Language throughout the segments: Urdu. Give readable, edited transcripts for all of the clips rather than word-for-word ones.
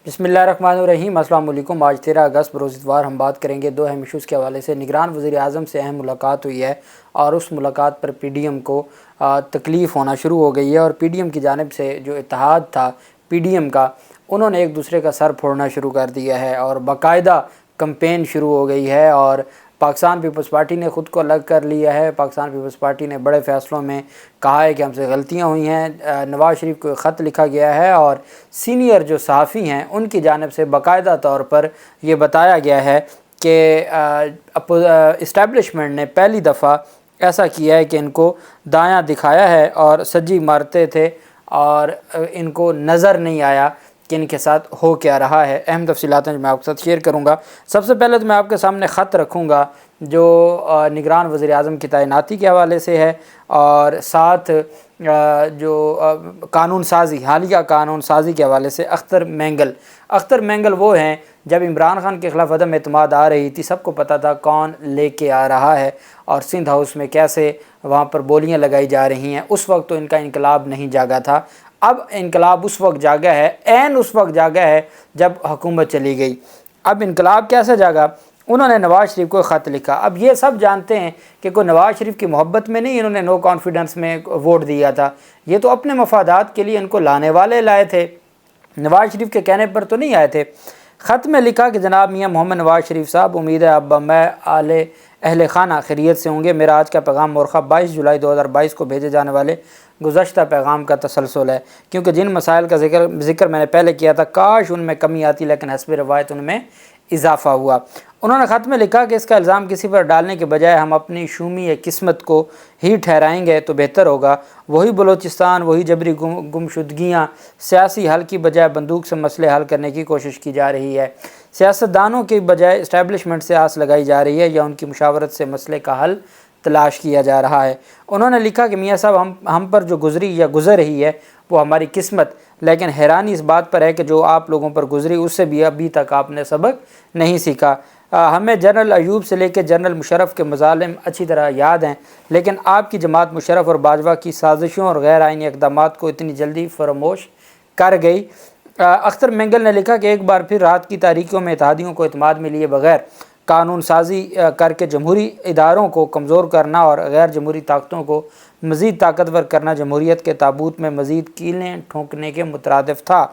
بسم اللہ الرحمن الرحیم۔ السلام علیکم۔ آج 13 اگست بروز اتوار ہم بات کریں گے دو اہم ایشوز کے حوالے سے۔ نگران وزیر اعظم سے اہم ملاقات ہوئی ہے اور اس ملاقات پر پی ڈی ایم کو تکلیف ہونا شروع ہو گئی ہے، اور پی ڈی ایم کی جانب سے جو اتحاد تھا پی ڈی ایم کا، انہوں نے ایک دوسرے کا سر پھوڑنا شروع کر دیا ہے اور باقاعدہ کمپین شروع ہو گئی ہے، اور پاکستان پیپلز پارٹی نے خود کو الگ کر لیا ہے۔ پاکستان پیپلز پارٹی نے بڑے فیصلوں میں کہا ہے کہ ہم سے غلطیاں ہوئی ہیں۔ نواز شریف کو خط لکھا گیا ہے اور سینئر جو صحافی ہیں ان کی جانب سے باقاعدہ طور پر یہ بتایا گیا ہے کہ اسٹیبلشمنٹ نے پہلی دفعہ ایسا کیا ہے کہ ان کو دایاں دکھایا ہے اور سجی مارتے تھے اور ان کو نظر نہیں آیا کہ ان کے ساتھ ہو کیا رہا ہے۔ اہم تفصیلات ہیں جو میں آپ کے ساتھ شیئر کروں گا۔ سب سے پہلے تو میں آپ کے سامنے خط رکھوں گا جو نگران وزیر اعظم کی تعیناتی کے حوالے سے ہے، اور ساتھ جو قانون سازی، حالیہ قانون سازی کے حوالے سے اختر مینگل وہ ہیں جب عمران خان کے خلاف عدم اعتماد آ رہی تھی، سب کو پتہ تھا کون لے کے آ رہا ہے اور سندھ ہاؤس میں کیسے وہاں پر بولیاں لگائی جا رہی ہیں۔ اس وقت تو ان کا انقلاب نہیں جاگا تھا، اب انقلاب اس وقت جاگا ہے، عین اس وقت جاگا ہے جب حکومت چلی گئی۔ اب انقلاب کیسے جاگا؟ انہوں نے نواز شریف کو خط لکھا۔ اب یہ سب جانتے ہیں کہ کوئی نواز شریف کی محبت میں نہیں انہوں نے نو کانفیڈنس میں ووٹ دیا تھا، یہ تو اپنے مفادات کے لیے ان کو لانے والے لائے تھے، نواز شریف کے کہنے پر تو نہیں آئے تھے۔ خط میں لکھا کہ جناب میاں محمد نواز شریف صاحب، امید ہے اب میں اہل خانہ خیریت سے ہوں گے۔ میرا آج کا پیغام مورخہ 22 جولائی 2022 کو بھیجے جانے والے گزشتہ پیغام کا تسلسل ہے، کیونکہ جن مسائل کا ذکر میں نے پہلے کیا تھا کاش ان میں کمی آتی، لیکن حسب روایت ان میں اضافہ ہوا۔ انہوں نے خط میں لکھا کہ اس کا الزام کسی پر ڈالنے کے بجائے ہم اپنی شومی قسمت کو ہی ٹھہرائیں گے تو بہتر ہوگا۔ وہی بلوچستان، وہی جبری گمشدگیاں، سیاسی حل کی بجائے بندوق سے مسئلے حل کرنے کی کوشش کی جا رہی ہے۔ سیاستدانوں کی بجائے اسٹیبلشمنٹ سے آس لگائی جا رہی ہے یا ان کی مشاورت سے مسئلے کا حل تلاش کیا جا رہا ہے۔ انہوں نے لکھا کہ میاں صاحب ہم پر جو گزری یا گزر رہی ہے وہ ہماری قسمت، لیکن حیرانی اس بات پر ہے کہ جو آپ لوگوں پر گزری اس سے بھی ابھی تک آپ نے سبق نہیں سیکھا۔ ہمیں جنرل ایوب سے لے کے جنرل مشرف کے مظالم اچھی طرح یاد ہیں، لیکن آپ کی جماعت مشرف اور باجوہ کی سازشوں اور غیر آئینی اقدامات کو اتنی جلدی فراموش کر گئی۔ اختر مینگل نے لکھا کہ ایک بار پھر رات کی تاریکیوں میں اتحادیوں کو اعتماد میں لیے بغیر قانون سازی کر کے جمہوری اداروں کو کمزور کرنا اور غیر جمہوری طاقتوں کو مزید طاقتور کرنا جمہوریت کے تابوت میں مزید کیلیں ٹھونکنے کے مترادف تھا۔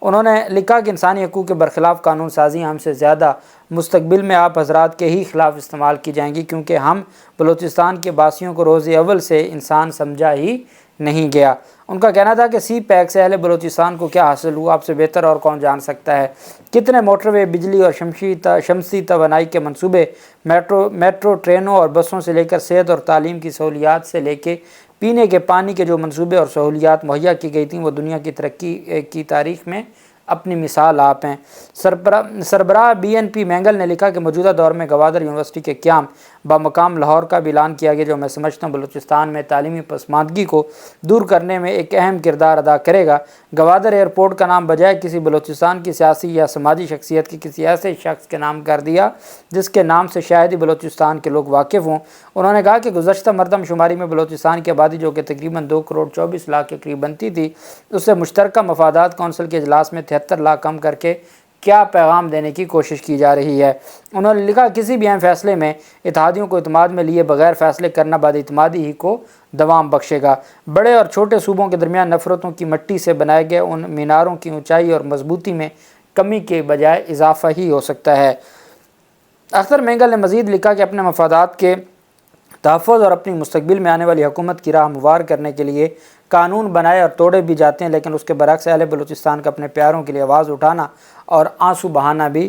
انہوں نے لکھا کہ انسانی حقوق کے برخلاف قانون سازی ہم سے زیادہ مستقبل میں آپ حضرات کے ہی خلاف استعمال کی جائیں گی، کیونکہ ہم بلوچستان کے باسیوں کو روز اول سے انسان سمجھا ہی نہیں گیا۔ ان کا کہنا تھا کہ سی پیک سے اہل بلوچستان کو کیا حاصل ہوا آپ سے بہتر اور کون جان سکتا ہے۔ کتنے موٹر وے، بجلی اور شمسی توانائی کے منصوبے، میٹرو ٹرینوں اور بسوں سے لے کر صحت اور تعلیم کی سہولیات سے لے کے پینے کے پانی کے جو منصوبے اور سہولیات مہیا کی گئی تھیں وہ دنیا کی ترقی کی تاریخ میں اپنی مثال آپ ہیں۔ سربراہ بی این پی مینگل نے لکھا کہ موجودہ دور میں گوادر یونیورسٹی کے قیام بمقام لاہور کا بھی اعلان کیا گیا، جو میں سمجھتا ہوں بلوچستان میں تعلیمی پسماندگی کو دور کرنے میں ایک اہم کردار ادا کرے گا۔ گوادر ایئرپورٹ کا نام بجائے کسی بلوچستان کی سیاسی یا سماجی شخصیت کے کسی ایسے شخص کے نام کر دیا جس کے نام سے شاید ہی بلوچستان کے لوگ واقف ہوں۔ انہوں نے کہا کہ گزشتہ مردم شماری میں بلوچستان کی آبادی جو کہ تقریباً 2 کروڑ 24 لاکھ کے قریب بنتی تھی، اس سے مشترکہ مفادات کونسل کے اجلاس میں 73 لاکھ کم کر کے کیا پیغام دینے کی کوشش کی جا رہی ہے۔ انہوں نے لکھا کسی بھی اہم فیصلے میں اتحادیوں کو اعتماد میں لیے بغیر فیصلے کرنا بعد اعتمادی ہی کو دوام بخشے گا۔ بڑے اور چھوٹے صوبوں کے درمیان نفرتوں کی مٹی سے بنائے گئے ان میناروں کی اونچائی اور مضبوطی میں کمی کے بجائے اضافہ ہی ہو سکتا ہے۔ اختر مینگل نے مزید لکھا کہ اپنے مفادات کے تحفظ اور اپنی مستقبل میں آنے والی حکومت کی راہ ہموار کرنے کے لیے قانون بنائے اور توڑے بھی جاتے ہیں، لیکن اس کے برعکس اہل بلوچستان کا اپنے پیاروں کے لیے آواز اٹھانا اور آنسو بہانا بھی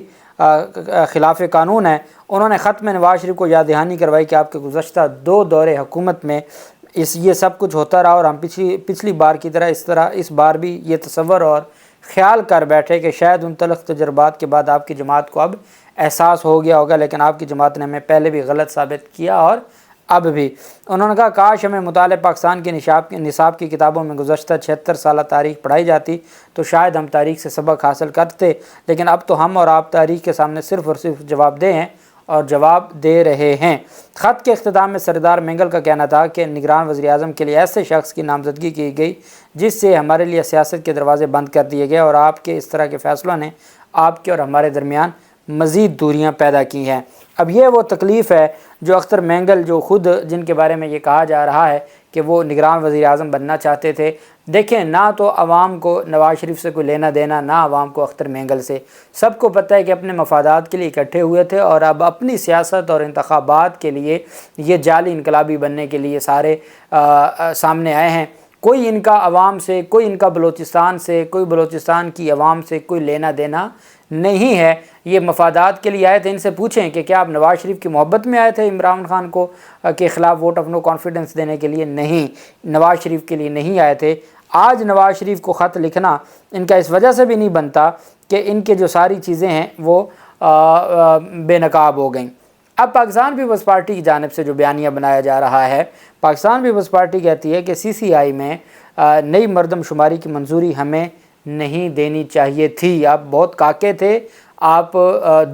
خلاف قانون ہے۔ انہوں نے خط میں نواز شریف کو یاد دہانی کروائی کہ آپ کے گزشتہ 2 دورے حکومت میں یہ سب کچھ ہوتا رہا، اور ہم پچھلی بار کی طرح اس بار بھی یہ تصور اور خیال کر بیٹھے کہ شاید ان تلخ تجربات کے بعد آپ کی جماعت کو اب احساس ہو گیا ہوگا، لیکن آپ کی جماعت نے ہمیں پہلے بھی غلط ثابت کیا اور اب بھی۔ انہوں نے کہا کاش ہمیں مطالعہ پاکستان کے نصاب کی کتابوں میں گزشتہ 76 سالہ تاریخ پڑھائی جاتی تو شاید ہم تاریخ سے سبق حاصل کرتے، لیکن اب تو ہم اور آپ تاریخ کے سامنے صرف اور صرف جواب دہ ہیں اور جواب دے رہے ہیں۔ خط کے اختتام میں سردار مینگل کا کہنا تھا کہ نگران وزیر اعظم کے لیے ایسے شخص کی نامزدگی کی گئی جس سے ہمارے لیے سیاست کے دروازے بند کر دیے گئے، اور آپ کے اس طرح کے فیصلوں نے آپ کے اور ہمارے درمیان مزید دوریاں پیدا کی ہیں۔ اب یہ وہ تکلیف ہے جو اختر مینگل، جو خود جن کے بارے میں یہ کہا جا رہا ہے کہ وہ نگران وزیر اعظم بننا چاہتے تھے، دیکھیں نہ تو عوام کو نواز شریف سے کوئی لینا دینا، نہ عوام کو اختر مینگل سے۔ سب کو پتہ ہے کہ اپنے مفادات کے لیے اکٹھے ہوئے تھے اور اب اپنی سیاست اور انتخابات کے لیے یہ جعلی انقلابی بننے کے لیے سارے سامنے آئے ہیں۔ کوئی ان کا عوام سے، کوئی ان کا بلوچستان سے، کوئی بلوچستان کی عوام سے کوئی لینا دینا نہیں ہے۔ یہ مفادات کے لیے آئے تھے۔ ان سے پوچھیں کہ کیا آپ نواز شریف کی محبت میں آئے تھے عمران خان کو کے خلاف ووٹ آف نو کانفیڈنس دینے کے لیے؟ نہیں، نواز شریف کے لیے نہیں آئے تھے۔ آج نواز شریف کو خط لکھنا ان کا اس وجہ سے بھی نہیں بنتا کہ ان کے جو ساری چیزیں ہیں وہ بے نقاب ہو گئیں۔ اب پاکستان پیپلز پارٹی کی جانب سے جو بیانیہ بنایا جا رہا ہے، پاکستان پیپلز پارٹی کہتی ہے کہ سی سی آئی میں نئی مردم شماری کی منظوری ہمیں نہیں دینی چاہیے تھی۔ آپ بہت کاکے تھے، آپ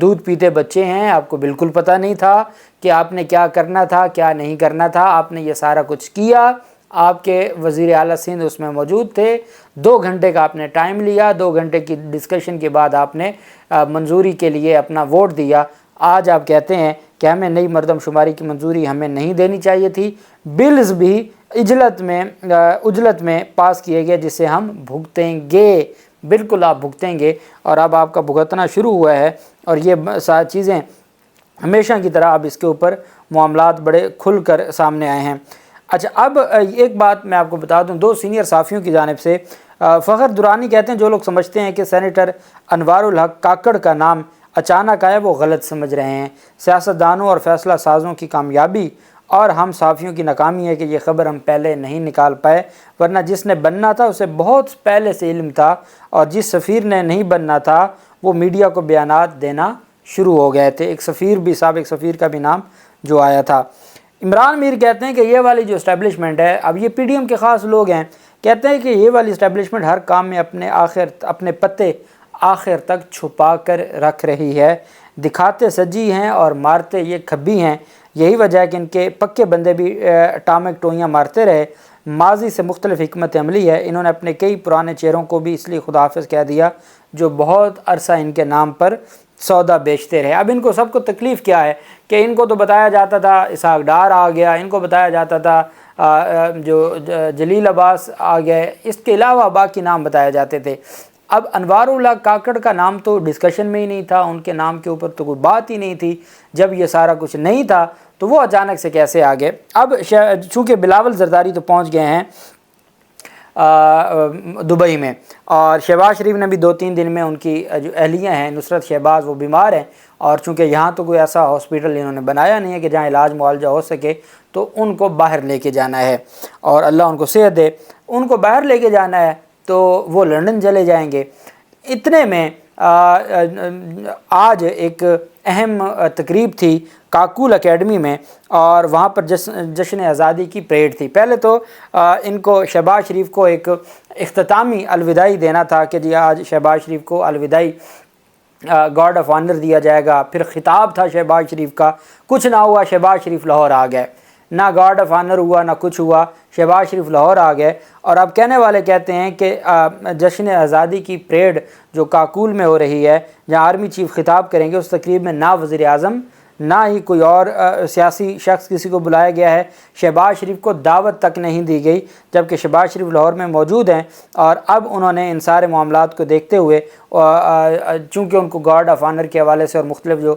دودھ پیتے بچے ہیں، آپ کو بالکل پتہ نہیں تھا کہ آپ نے کیا کرنا تھا کیا نہیں کرنا تھا۔ آپ نے یہ سارا کچھ کیا، آپ کے وزیر اعلیٰ سندھ اس میں موجود تھے، 2 گھنٹے کا آپ نے ٹائم لیا، 2 گھنٹے کی ڈسکشن کے بعد آپ نے منظوری کے لیے اپنا ووٹ دیا۔ آج آپ کہتے ہیں کہ ہمیں نئی مردم شماری کی منظوری ہمیں نہیں دینی چاہیے تھی۔ بلز بھی اجلت میں پاس کیے گئے جسے ہم بھگتیں گے، بالکل آپ بھگتیں گے، اور اب آپ کا بھگتنا شروع ہوا ہے، اور یہ ساری چیزیں ہمیشہ کی طرح اب اس کے اوپر معاملات بڑے کھل کر سامنے آئے ہیں۔ اچھا، اب ایک بات میں آپ کو بتا دوں، 2 سینئر صحافیوں کی جانب سے فخر درانی کہتے ہیں جو لوگ سمجھتے ہیں کہ سینیٹر انوار الحق کاکڑ کا نام اچانک آیا وہ غلط سمجھ رہے ہیں۔ سیاستدانوں اور فیصلہ سازوں کی کامیابی اور ہم صحافیوں کی ناکامی ہے کہ یہ خبر ہم پہلے نہیں نکال پائے، ورنہ جس نے بننا تھا اسے بہت پہلے سے علم تھا، اور جس سفیر نے نہیں بننا تھا وہ میڈیا کو بیانات دینا شروع ہو گئے تھے۔ ایک سفیر بھی، سابق سفیر کا بھی نام جو آیا تھا۔ عمران میر کہتے ہیں کہ یہ والی جو اسٹیبلشمنٹ ہے، اب یہ پی ڈی ایم کے خاص لوگ ہیں، کہتے ہیں کہ یہ والی اسٹیبلشمنٹ ہر کام میں اپنے پتے آخر تک چھپا کر رکھ رہی ہے، دکھاتے سجی ہیں اور مارتے یہ کھبی ہیں۔ یہی وجہ ہے کہ ان کے پکے بندے بھی ٹامک ٹوئیاں مارتے رہے۔ ماضی سے مختلف حکمت عملی ہے، انہوں نے اپنے کئی پرانے چہروں کو بھی اس لیے خداحافظ کہہ دیا جو بہت عرصہ ان کے نام پر سودا بیچتے رہے۔ اب ان کو سب کو تکلیف کیا ہے کہ ان کو تو بتایا جاتا تھا اسحاق ڈار آ گیا، ان کو بتایا جاتا تھا جو جلیل عباس آ گئے، اس کے علاوہ باقی نام بتائے جاتے تھے۔ اب انوار الحق کاکڑ کا نام تو ڈسکشن میں ہی نہیں تھا، ان کے نام کے اوپر تو کوئی بات ہی نہیں تھی۔ جب یہ سارا کچھ نہیں تھا تو وہ اچانک سے کیسے آ گئے؟ اب چونکہ بلاول زرداری تو پہنچ گئے ہیں دبئی میں، اور شہباز شریف نے بھی 2-3 دن میں ان کی جو اہلیہ ہیں نصرت شہباز وہ بیمار ہیں، اور چونکہ یہاں تو کوئی ایسا ہاسپٹل انہوں نے بنایا نہیں ہے کہ جہاں علاج معالجہ ہو سکے، تو ان کو باہر لے کے جانا ہے، اور اللہ ان کو صحت دے۔ ان کو باہر لے کے جانا ہے تو وہ لندن چلے جائیں گے۔ اتنے میں آج ایک اہم تقریب تھی کاکول اکیڈمی میں، اور وہاں پر جشن آزادی کی پریڈ تھی۔ پہلے تو ان کو شہباز شریف کو ایک اختتامی الوداعی دینا تھا کہ جی آج شہباز شریف کو الوداعی گارڈ آف آنر دیا جائے گا، پھر خطاب تھا شہباز شریف کا، کچھ نہ ہوا، شہباز شریف لاہور آ گئے، نہ گارڈ آف آنر ہوا نہ کچھ ہوا، شہباز شریف لاہور آ گئے۔ اور اب کہنے والے کہتے ہیں کہ جشن آزادی کی پریڈ جو کاکول میں ہو رہی ہے، جہاں آرمی چیف خطاب کریں گے، اس تقریب میں نہ وزیر اعظم نہ ہی کوئی اور سیاسی شخص کسی کو بلایا گیا ہے، شہباز شریف کو دعوت تک نہیں دی گئی، جبکہ شہباز شریف لاہور میں موجود ہیں۔ اور اب انہوں نے ان سارے معاملات کو دیکھتے ہوئے، چونکہ ان کو گارڈ آف آنر کے حوالے سے اور مختلف جو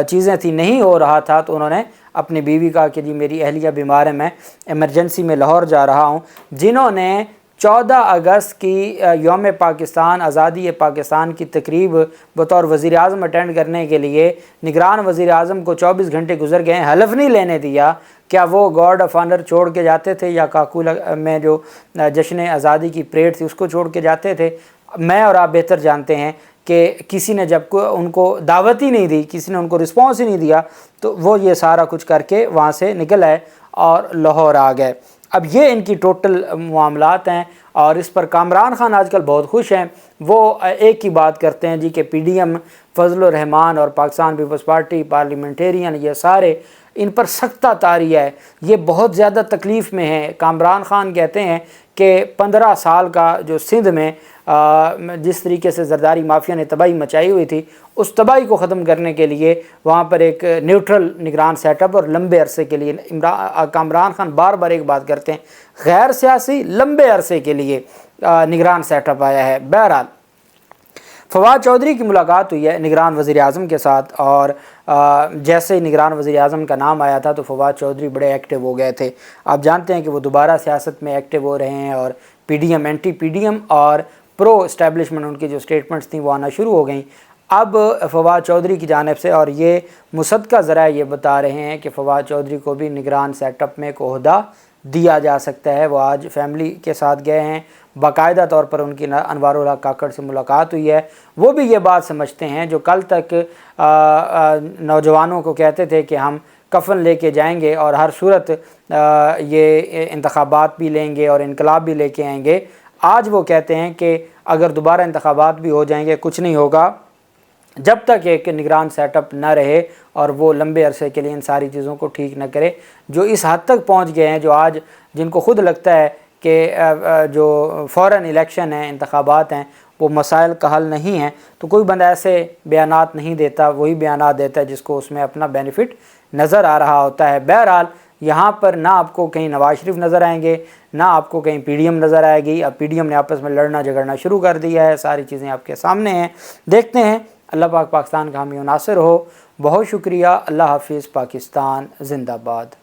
چیزیں تھیں نہیں ہو رہا تھا، تو انہوں نے اپنی بیوی کہا کہ جی میری اہلیہ بیمار ہے، میں ایمرجنسی میں لاہور جا رہا ہوں۔ جنہوں نے 14 اگست کی یوم پاکستان، آزادی پاکستان کی تقریب بطور وزیر اعظم اٹینڈ کرنے کے لیے نگران وزیر اعظم کو 24 گھنٹے گزر گئے ہیں، حلف نہیں لینے دیا، کیا وہ گارڈ آف آنر چھوڑ کے جاتے تھے یا کاکول میں جو جشن آزادی کی پریڈ تھی اس کو چھوڑ کے جاتے تھے؟ میں اور آپ بہتر جانتے ہیں کہ کسی نے جب ان کو دعوت ہی نہیں دی، کسی نے ان کو رسپانس ہی نہیں دیا، تو وہ یہ سارا کچھ کر کے وہاں سے نکل آئے اور لاہور آ گئے۔ اب یہ ان کی ٹوٹل معاملات ہیں، اور اس پر کامران خان آج کل بہت خوش ہیں۔ وہ ایک ہی بات کرتے ہیں جی کہ پی ڈی ایم، فضل الرحمان اور پاکستان پیپلز پارٹی، پارلیمنٹیرین، یہ سارے ان پر سختہ طاری ہے، یہ بہت زیادہ تکلیف میں ہیں۔ کامران خان کہتے ہیں کہ 15 سال کا جو سندھ میں جس طریقے سے زرداری مافیا نے تباہی مچائی ہوئی تھی، اس تباہی کو ختم کرنے کے لیے وہاں پر ایک نیوٹرل نگران سیٹ اپ اور لمبے عرصے کے لیے کامران خان بار بار ایک بات کرتے ہیں، غیر سیاسی لمبے عرصے کے لیے نگران سیٹ اپ آیا ہے۔ بہرحال فواد چودھری کی ملاقات ہوئی ہے نگران وزیر اعظم کے ساتھ، اور جیسے ہی نگران وزیر اعظم کا نام آیا تھا تو فواد چودھری بڑے ایکٹیو ہو گئے تھے۔ آپ جانتے ہیں کہ وہ دوبارہ سیاست میں ایکٹیو ہو رہے ہیں، اور P D M, anti P D M اور پرو اسٹیبلشمنٹ ان کی جو سٹیٹمنٹس تھیں وہ آنا شروع ہو گئیں۔ اب فواد چودھری کی جانب سے، اور یہ مصدقہ ذرائع یہ بتا رہے ہیں کہ فواد چودھری کو بھی نگران سیٹ اپ میں ایک عہدہ دیا جا سکتا ہے۔ وہ آج فیملی کے ساتھ گئے ہیں، باقاعدہ طور پر ان کی انوار الحق کاکڑ سے ملاقات ہوئی ہے۔ وہ بھی یہ بات سمجھتے ہیں جو کل تک نوجوانوں کو کہتے تھے کہ ہم کفن لے کے جائیں گے اور ہر صورت یہ انتخابات بھی لیں گے اور انقلاب بھی لے کے آئیں گے، آج وہ کہتے ہیں کہ اگر دوبارہ انتخابات بھی ہو جائیں گے کچھ نہیں ہوگا جب تک ایک نگران سیٹ اپ نہ رہے اور وہ لمبے عرصے کے لیے ان ساری چیزوں کو ٹھیک نہ کرے۔ جو اس حد تک پہنچ گئے ہیں، جو آج جن کو خود لگتا ہے کہ جو فوراً الیکشن ہیں، انتخابات ہیں، وہ مسائل کا حل نہیں ہیں، تو کوئی بندہ ایسے بیانات نہیں دیتا، وہی بیانات دیتا ہے جس کو اس میں اپنا بینیفٹ نظر آ رہا ہوتا ہے۔ بہرحال یہاں پر نہ آپ کو کہیں نواز شریف نظر آئیں گے، نہ آپ کو کہیں پی ڈی ایم نظر آئے گی۔ اب پی ڈی ایم نے آپس میں لڑنا جھگڑنا شروع کر دیا ہے، ساری چیزیں آپ کے سامنے ہیں، دیکھتے ہیں۔ اللہ پاک پاکستان کا حامی و ناصر ہو۔ بہت شکریہ۔ اللہ حافظ۔ پاکستان زندہ باد۔